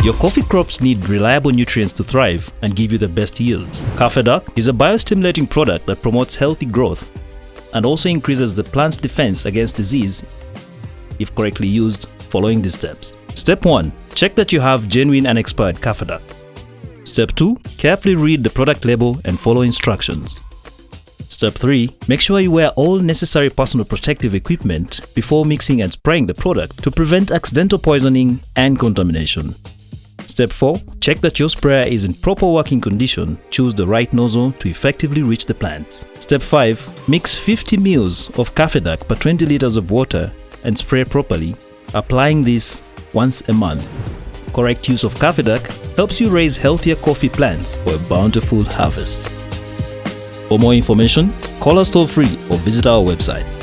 Your coffee crops need reliable nutrients to thrive and give you the best yields. Cafedak is a biostimulating product that promotes healthy growth and also increases the plant's defense against disease if correctly used following these steps. Step 1. Check that you have genuine and expired Cafedak. Step 2. Carefully read the product label and follow instructions. Step 3. Make sure you wear all necessary personal protective equipment before mixing and spraying the product to prevent accidental poisoning and contamination. Step 4. Check that your sprayer is in proper working condition. Choose the right nozzle to effectively reach the plants. Step 5. Mix 50 ml of Cafedak per 20 liters of water and spray properly, applying this once a month. Correct use of Cafedak helps you raise healthier coffee plants for a bountiful harvest. For more information, call us toll-free or visit our website.